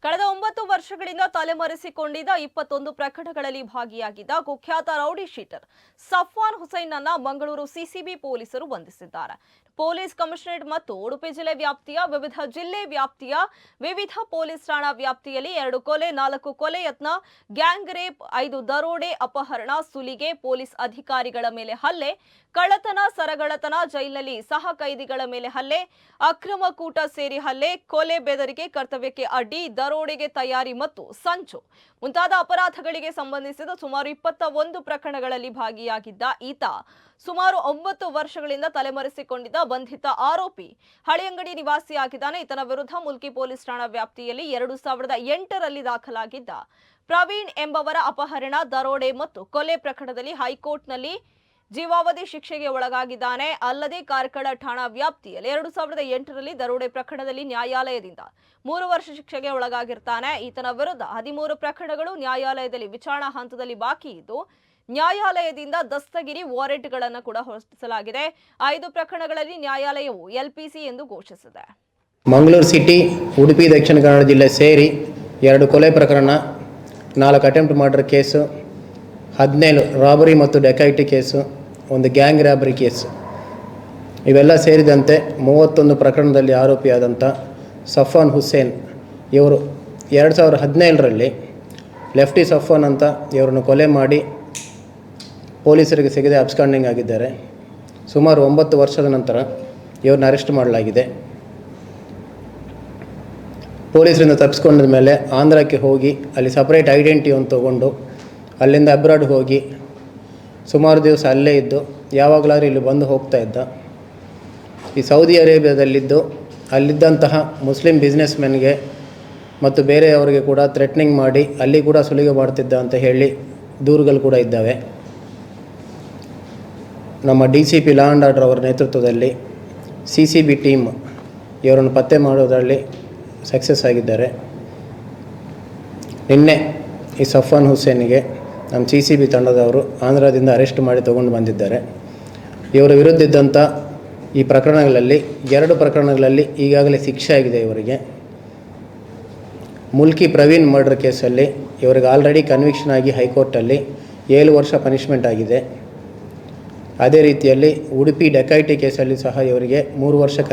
ಕಳೆದ 9 ವರ್ಷಗಳಿಂದ ತಲೆಮರೆಸಿಕೊಂಡಿದ್ದ 21 ಪ್ರಕರಣಗಳಲ್ಲಿ ಭಾಗಿಯಾಗಿದ್ದ ಕುಖ್ಯಾತ ರೌಡಿ ಶೀಟರ್ ಸಫ್ವಾನ್ ಹುಸೈನ್ ಅನ್ನ ಮಂಗಳೂರು ಸಿಸಿಬಿ ಪೊಲೀಸರು ಬಂಧಿಸಿದ್ದಾರೆ. ಪೊಲೀಸ್ ಕಮಿಷನರೇಟ್ ಮತ್ತು ಉಡುಪಿ ಜಿಲ್ಲೆ ವ್ಯಾಪ್ತಿಯ ವಿವಿಧ ಪೊಲೀಸ್ ಠಾಣಾ ವ್ಯಾಪ್ತಿಯಲ್ಲಿ 2 ಕೊಲೆ, 4 ಕೊಲೆ ಯತ್ನ, ಗ್ಯಾಂಗ್ ರೇಪ್, 5 ದರೋಡೆ, ಅಪಹರಣ, ಸುಲಿಗೆ, ಪೊಲೀಸ್ ಅಧಿಕಾರಿಗಳ ಮೇಲೆ ಹಲ್ಲೆ, ಕಳ್ಳತನ, ಸರಗಳ್ಳತನ, ಜೈಲಿನಲ್ಲಿ ಸಹ ಕೈದಿಗಳ ಮೇಲೆ ಹಲ್ಲೆ, ಅಕ್ರಮ ಕೂಟ ಸೇರಿ ಹಲ್ಲೆ, ಕೊಲೆ, ಬೆದರಿಕೆ, ಕರ್ತವ್ಯಕ್ಕೆ ಅಡ್ಡಿ, ದರೋಡೆಗೆ ತಯಾರಿ ಮತ್ತು ಸಂಚು ಮುಂತಾದ ಅಪರಾಧಗಳಿಗೆ ಸಂಬಂಧಿಸಿದ ಸುಮಾರು 21 ಪ್ರಕರಣಗಳಲ್ಲಿ ಭಾಗಿಯಾಗಿದ್ದ ಈತ ಸುಮಾರು 9 ವರ್ಷಗಳಿಂದ ತಲೆಮರೆಸಿಕೊಂಡಿದ್ದ ಬಂಧಿತ ಆರೋಪಿ ಹಳಿಯಂಗಡಿ ನಿವಾಸಿಯಾಗಿದ್ದಾನೆ. ಈತನ ವಿರುದ್ಧ ಮುಲ್ಕಿ ಪೊಲೀಸ್ ಠಾಣಾ ವ್ಯಾಪ್ತಿಯಲ್ಲಿ 2008ರಲ್ಲಿ ದಾಖಲಾಗಿದ್ದ ಪ್ರವೀಣ್ ಎಂಬವರ ಅಪಹರಣ, ದರೋಡೆ ಮತ್ತು ಕೊಲೆ ಪ್ರಕರಣದಲ್ಲಿ ಹೈಕೋರ್ಟ್ನಲ್ಲಿ ಜೀವಾವಧಿ ಶಿಕ್ಷೆಗೆ ಒಳಗಾಗಿದ್ದಾನೆ. ಅಲ್ಲದೆ ಕಾರ್ಕಳ ಠಾಣಾ ವ್ಯಾಪ್ತಿಯಲ್ಲಿ 2008ರಲ್ಲಿ ದರೋಡೆ ಪ್ರಕರಣದಲ್ಲಿ ನ್ಯಾಯಾಲಯದಿಂದ 3 ವರ್ಷ ಶಿಕ್ಷೆಗೆ ಒಳಗಾಗಿರ್ತಾನೆ. ಈತನ ವಿರುದ್ಧ 13 ಪ್ರಕರಣಗಳು ನ್ಯಾಯಾಲಯದಲ್ಲಿ ವಿಚಾರಣಾ ಹಂತದಲ್ಲಿ ಬಾಕಿ ಇದ್ದು, ನ್ಯಾಯಾಲಯದಿಂದ ದಸ್ತಗಿರಿ ವಾರೆಂಟ್ಗಳನ್ನು ಕೂಡ ಹೊರಡಿಸಲಾಗಿದೆ. 5 ಪ್ರಕರಣಗಳಲ್ಲಿ ನ್ಯಾಯಾಲಯವು ಎಲ್ಪಿಸಿ ಎಂದು ಘೋಷಿಸಿದೆ. ಮಂಗಳೂರು ಸಿಟಿ, ಉಡುಪಿ ದಕ್ಷಿಣ ಕನ್ನಡ ಜಿಲ್ಲೆ ಸೇರಿ 2 ಕೊಲೆ ಪ್ರಕರಣ, 4 ಅಟೆಂಪ್ಟ್ ಮರ್ಡರ್ ಕೇಸು, 17 ರಾಬರಿ ಮತ್ತು ಡೆಕೈಟಿ ಕೇಸು, 1 ಗ್ಯಾಂಗ್ ರಾಬರಿ ಕೇಸು, ಇವೆಲ್ಲ ಸೇರಿದಂತೆ 31 ಪ್ರಕರಣದಲ್ಲಿ ಆರೋಪಿಯಾದಂಥ ಸಫ್ವಾನ್ ಹುಸೇನ್ ಇವರು 2017ರಲ್ಲಿ ಲೆಫ್ಟಿ ಸಫ್ವಾನ್ ಅಂತ ಇವರನ್ನು ಕೊಲೆ ಮಾಡಿ ಪೊಲೀಸರಿಗೆ ಸಿಗದೆ ಅಬ್ಸ್ಕಾಂಡಿಂಗ್ ಆಗಿದ್ದಾರೆ. ಸುಮಾರು 9 ವರ್ಷದ ನಂತರ ಇವ್ರನ್ನ ಅರೆಸ್ಟ್ ಮಾಡಲಾಗಿದೆ. ಪೊಲೀಸರಿಂದ ತಪ್ಪಿಸ್ಕೊಂಡ ಮೇಲೆ ಆಂಧ್ರಕ್ಕೆ ಹೋಗಿ ಅಲ್ಲಿ ಸಪ್ರೇಟ್ ಐಡೆಂಟಿಟಿಯನ್ನು ತೊಗೊಂಡು ಅಲ್ಲಿಂದ ಅಬ್ರಾಡ್ ಹೋಗಿ ಸುಮಾರು ದಿವಸ ಅಲ್ಲೇ ಇದ್ದು ಯಾವಾಗಲಾದ್ರೂ ಇಲ್ಲಿ ಬಂದು ಹೋಗ್ತಾ ಇದ್ದ. ಈ ಸೌದಿ ಅರೇಬಿಯಾದಲ್ಲಿದ್ದು ಅಲ್ಲಿದ್ದಂತಹ ಮುಸ್ಲಿಂ ಬಿಸ್ನೆಸ್ ಮೆನ್ಗೆ ಮತ್ತು ಬೇರೆಯವರಿಗೆ ಕೂಡ ಥ್ರೆಟ್ನಿಂಗ್ ಮಾಡಿ ಅಲ್ಲಿ ಕೂಡ ಸುಲಿಗೆ ಮಾಡ್ತಿದ್ದ ಅಂತ ಹೇಳಿ ದೂರುಗಳು ಕೂಡ ಇದ್ದಾವೆ. ನಮ್ಮ DCP ಲಾ ಆ್ಯಂಡ್ ಆರ್ಡರ್ ಅವರ ನೇತೃತ್ವದಲ್ಲಿ CCB ಟೀಮ್ ಇವರನ್ನು ಪತ್ತೆ ಮಾಡೋದರಲ್ಲಿ ಸಕ್ಸಸ್ ಆಗಿದ್ದಾರೆ. ನಿನ್ನೆ ಈ ಸಫ್ವಾನ್ ಹುಸೇನಿಗೆ ನಮ್ಮ CCB ತಂಡದವರು ಆಂಧ್ರದಿಂದ ಅರೆಸ್ಟ್ ಮಾಡಿ ತೊಗೊಂಡು ಬಂದಿದ್ದಾರೆ. ಇವರ ವಿರುದ್ಧ ಇದ್ದಂಥ ಈ ಪ್ರಕರಣಗಳಲ್ಲಿ 2 ಪ್ರಕರಣಗಳಲ್ಲಿ ಈಗಾಗಲೇ ಶಿಕ್ಷೆ ಆಗಿದೆ. ಇವರಿಗೆ ಮುಲ್ಕಿ ಪ್ರವೀಣ್ ಮರ್ಡರ್ ಕೇಸಲ್ಲಿ ಇವರಿಗೆ ಆಲ್ರೆಡಿ ಕನ್ವಿಕ್ಷನ್ ಆಗಿ ಹೈಕೋರ್ಟಲ್ಲಿ 7 ವರ್ಷ ಪನಿಷ್ಮೆಂಟ್ ಆಗಿದೆ. ಅದೇ ರೀತಿಯಲ್ಲಿ ಉಡುಪಿ ಡೆಕೈಟಿ ಕೇಸಲ್ಲಿ ಸಹ ಇವರಿಗೆ 3 ವರ್ಷ